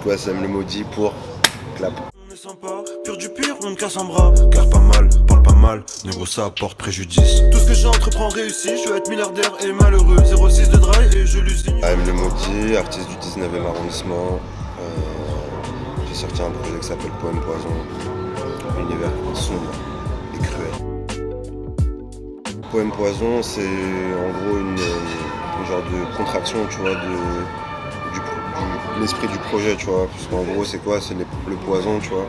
coup, SM le maudit pour clap. On est sympa, pur du pur, on ne casse un bras. Car pas mal, parle pas mal, négro ça apporte préjudice. Tout ce que j'entreprends réussit, je veux être milliardaire et malheureux. 06 de dry et je l'usine. AM le maudit, artiste du 19e arrondissement. J'ai sorti un projet qui s'appelle Poème Poison. Univers sombre et cruel. Poème Poison, c'est en gros une genre de contraction, tu vois, de l'esprit du projet, tu vois. Parce qu'en gros, c'est quoi? C'est le poison, tu vois.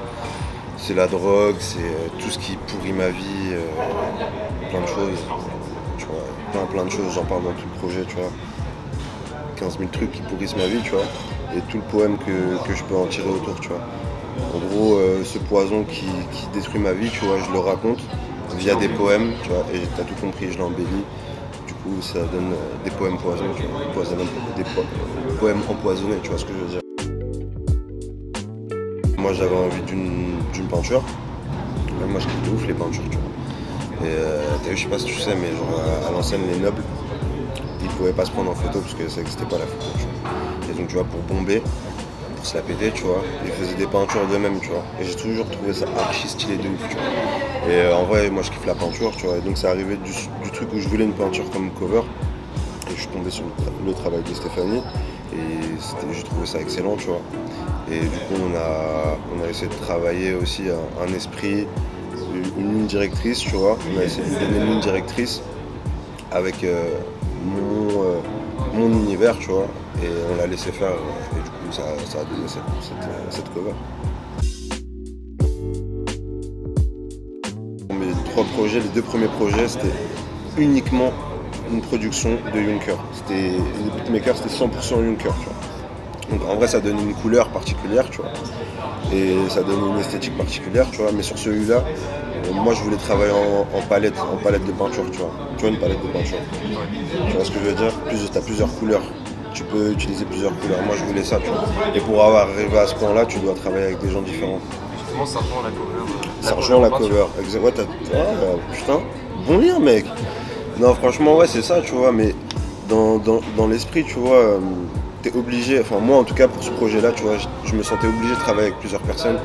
C'est la drogue, c'est tout ce qui pourrit ma vie, plein de choses, tu vois. Plein de choses, j'en parle dans tout le projet, tu vois. 15 000 trucs qui pourrissent ma vie, tu vois. Et tout le poème que je peux en tirer autour, tu vois. En gros, ce poison qui détruit ma vie, tu vois, je le raconte via des poèmes, tu vois, et t'as tout compris, je l'embellis. Du coup, ça donne des poèmes poisons, tu vois, poèmes empoisonnés, tu vois ce que je veux dire. Moi, j'avais envie d'une peinture. Moi, je kiffe de ouf les peintures, tu vois. Et t'as vu, je sais pas si tu sais, mais genre à l'ancienne, les nobles, ils pouvaient pas se prendre en photo parce que ça n'existait pas la photo, tu vois. Et donc, tu vois, pour bomber, pour se la péter, tu vois, ils faisaient des peintures d'eux-mêmes, tu vois. Et j'ai toujours trouvé ça archi stylé de ouf, tu vois. Et en vrai, moi je kiffe la peinture, tu vois. Et donc c'est arrivé du truc où je voulais une peinture comme cover. Et je suis tombé sur le travail de Stéphanie. Et j'ai trouvé ça excellent, tu vois. Et du coup, on a essayé de travailler aussi un esprit, une ligne directrice, tu vois. On a essayé de donner une ligne directrice avec mon univers, tu vois. Et on l'a laissé faire. Et du coup, ça a donné cette cover. Mes 3 projets, les 2 premiers projets, c'était uniquement une production de Junker. Les beatmakers, c'était 100% Junker, tu vois. Donc en vrai, ça donne une couleur particulière, tu vois. Et ça donne une esthétique particulière, tu vois. Mais sur celui-là, moi, je voulais travailler en palette de peinture, tu vois. Tu vois, une palette de peinture. Tu vois ce que je veux dire? Tu as plusieurs couleurs. Tu peux utiliser plusieurs couleurs. Moi, je voulais ça, tu vois. Et pour arriver à ce point-là, tu dois travailler avec des gens différents. Justement, ça rejoint la cover. Ça rejoint la cover. Ouais, putain, bon lien, mec. Non, franchement, ouais, c'est ça, tu vois. Mais dans l'esprit, tu vois, t'es obligé, enfin, moi, en tout cas, pour ce projet-là, tu vois, je me sentais obligé de travailler avec plusieurs personnes,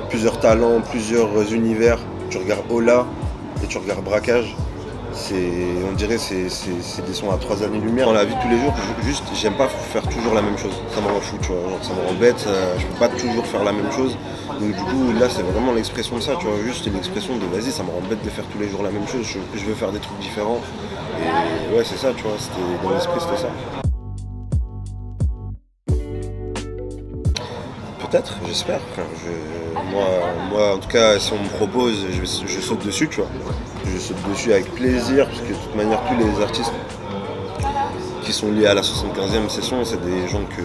plusieurs talents, plusieurs univers. Tu regardes Ola et tu regardes Braquage. On dirait c'est des sons à 3 années-lumière. Dans la vie de tous les jours, juste, j'aime pas faire toujours la même chose. Ça me rend fou, tu vois. Genre, ça me rend bête, je peux pas toujours faire la même chose. Donc du coup, là, c'est vraiment l'expression de ça, tu vois. Juste une expression de vas-y, ça me rend bête de faire tous les jours la même chose. Je veux faire des trucs différents. Et ouais, c'est ça, tu vois. Dans l'esprit, c'était ça. Peut-être, j'espère. Moi, en tout cas, si on me propose, je saute dessus, tu vois. Je saute dessus avec plaisir, parce que de toute manière, tous les artistes qui sont liés à la 75e session, c'est des gens que,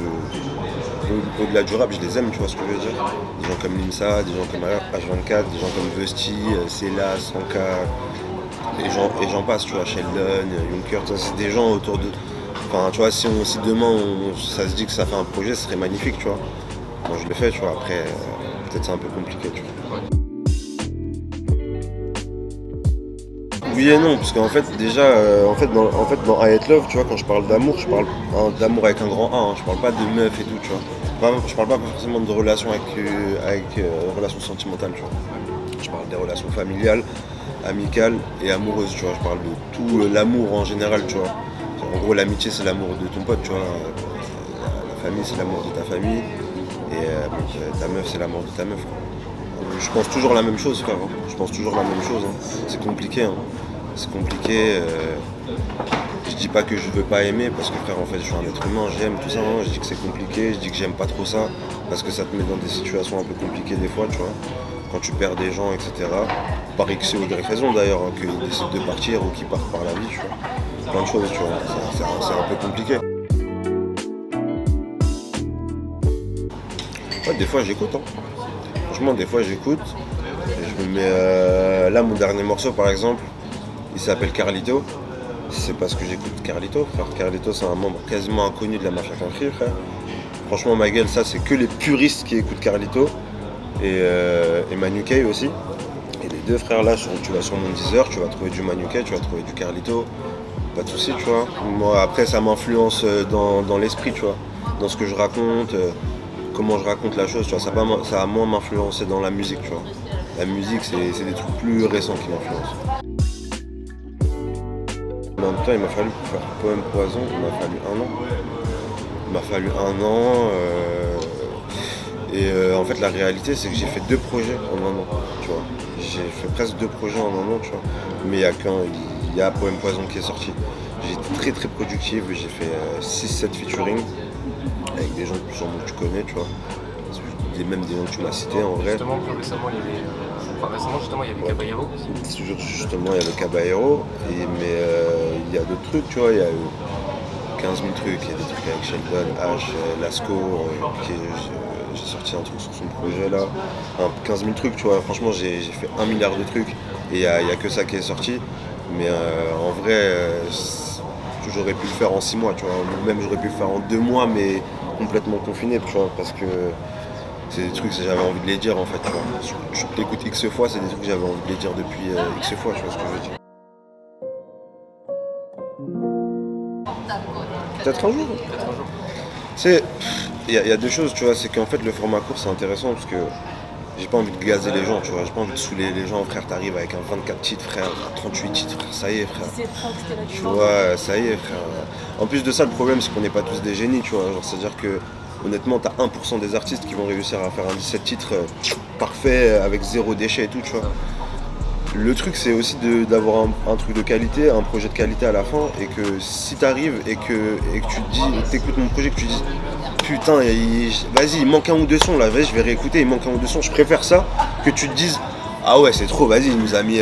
au-delà du rap, je les aime, tu vois ce que je veux dire. Des gens comme Limsa, des gens comme H24, des gens comme Vesti, Céla, Sanka, et j'en passe, tu vois, Sheldon, Junker, c'est des gens autour de... Enfin, tu vois, si demain, ça se dit que ça fait un projet, ce serait magnifique, tu vois. Moi, je le fais, tu vois, après, peut-être c'est un peu compliqué, tu vois. Oui et non, parce qu'en fait, déjà, dans I Hate Love, tu vois, quand je parle d'amour, je parle d'amour avec un grand A, hein, je parle pas de meuf et tout, tu vois. Je parle pas forcément de relations avec relations sentimentales, tu vois. Je parle des relations familiales, amicales et amoureuses, tu vois. Je parle de tout l'amour en général, tu vois. En gros, l'amitié, c'est l'amour de ton pote, tu vois. La famille, c'est l'amour de ta famille. Et ta meuf, c'est l'amour de ta meuf, quoi. Je pense toujours la même chose, frère. Je pense toujours la même chose. Hein. C'est compliqué. Hein. C'est compliqué. Je dis pas que je veux pas aimer, parce que, frère, en fait, je suis un être humain, j'aime tout ça. Hein. Je dis que c'est compliqué, je dis que j'aime pas trop ça, parce que ça te met dans des situations un peu compliquées des fois, tu vois. Quand tu perds des gens, etc. Par X ou Y raison, d'ailleurs, hein, qu'ils décident de partir ou qu'ils partent par la vie, tu vois. Plein de choses, tu vois. C'est un peu compliqué. Ouais, des fois, j'écoute, hein. Franchement, des fois j'écoute et je me mets. Là, mon dernier morceau par exemple, il s'appelle Carlito. C'est parce que j'écoute Carlito, frère. Carlito, c'est un membre quasiment inconnu de la Mafia Country, frère. Franchement, ma gueule, ça, c'est que les puristes qui écoutent Carlito et Manu K aussi. Et les deux frères là, tu vas sur mon Deezer, tu vas trouver du Manu K, tu vas trouver du Carlito. Pas de soucis, tu vois. Moi, après, ça m'influence dans l'esprit, tu vois. Dans ce que je raconte. comment je raconte la chose, tu vois, ça va moins m'influencer dans la musique, tu vois. La musique, c'est des trucs plus récents qui m'influencent. En même temps, il m'a fallu pour faire Poème Poison, il m'a fallu 1 an. Il m'a fallu 1 an. En fait, la réalité, c'est que j'ai fait 2 projets en 1 an, tu vois. J'ai fait presque 2 projets en 1 an, tu vois. Mais il y a Poème Poison qui est sorti. J'ai été très très productif, j'ai fait 6-7 featuring avec des gens sûrement que tu connais, tu vois. Même des gens que tu m'as cités en vrai. Justement, plus récemment, il y avait. Enfin, récemment, justement, il y avait Caballero. Justement, il y avait Caballero, mais il y a d'autres trucs, tu vois. Il y a eu 15 000 trucs, il y a des trucs avec Sheldon, H, Lasco, j'ai sorti un truc sur son projet là. 15 000 trucs, tu vois. Franchement, j'ai fait 1 milliard de trucs et il y a que ça qui est sorti. Mais en vrai, j'aurais pu le faire en 6 mois, tu vois. Ou même j'aurais pu le faire en 2 mois, mais complètement confiné, tu vois, parce que c'est des trucs que j'avais envie de les dire en fait, tu vois. Tu t'écoutes X fois, c'est des trucs que j'avais envie de les dire depuis X fois, tu vois ce que je veux dire. Peut-être un jour. Peut-être un jour. Tu sais, il y a 2 choses, tu vois, c'est qu'en fait le format court c'est intéressant parce que j'ai pas envie de gazer les gens, tu vois, j'ai pas envie de saouler les gens, frère, t'arrives avec un 24 titres, frère, un 38 titres, frère, ça y est, frère. Tu vois, ça y est, frère. En plus de ça, le problème c'est qu'on n'est pas tous des génies, tu vois, genre c'est-à-dire que honnêtement, t'as 1% des artistes qui vont réussir à faire un 17 titres parfait, avec 0 déchet et tout, tu vois. Le truc, c'est aussi d'avoir un truc de qualité, un projet de qualité à la fin, et que si t'arrives et que tu te dis, t'écoutes mon projet, que tu dis, putain, vas-y, il manque 1 ou 2 sons là, vas-y, je vais réécouter, il manque 1 ou 2 sons, je préfère ça, que tu te dises, ah ouais, c'est trop, vas-y, il nous a mis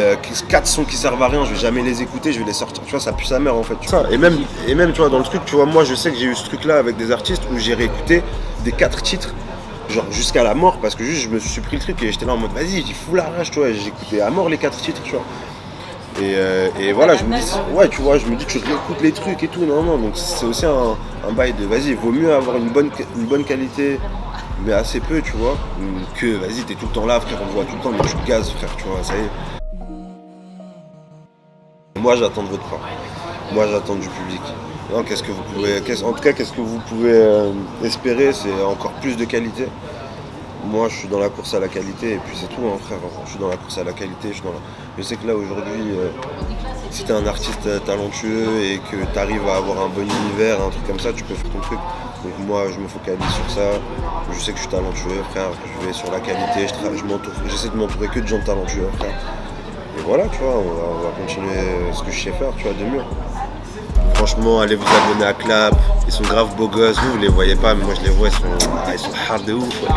4 sons qui servent à rien, je vais jamais les écouter, je vais les sortir, tu vois, ça pue sa mère en fait. Tu vois. Et même, tu vois, dans le truc, tu vois, moi je sais que j'ai eu ce truc là avec des artistes où j'ai réécouté des 4 titres, genre jusqu'à la mort, parce que juste je me suis pris le truc et j'étais là en mode, vas-y, j'y fous la rage, tu vois, j'ai écouté à mort les 4 titres, tu vois. Et voilà, je me dis, ouais, tu vois, je me dis, tu réécoutes les trucs et tout, non, donc c'est aussi un bail de, vas-y, vaut mieux avoir une bonne qualité, mais assez peu, tu vois, que, vas-y, t'es tout le temps là, frère, on te voit tout le temps, mais tu gazes, frère, tu vois, ça y est. Moi, j'attends de votre part. Moi, j'attends du public. Non, en tout cas, qu'est-ce que vous pouvez espérer, c'est encore plus de qualité. Moi, je suis dans la course à la qualité et puis c'est tout, hein, frère. Je suis dans la course à la qualité. Je sais que là, aujourd'hui, si t'es un artiste talentueux et que t'arrives à avoir un bon univers, un truc comme ça, tu peux faire ton truc. Donc moi, je me focalise sur ça. Je sais que je suis talentueux, frère. Je vais sur la qualité. J'essaie de m'entourer que de gens talentueux, frère. Et voilà, tu vois, on va continuer ce que je sais faire, tu vois, de mieux. Franchement, allez vous abonner à Clap. Ils sont grave beaux gosses. Vous les voyez pas, mais moi je les vois. Ils sont hard de ouf. Ouais.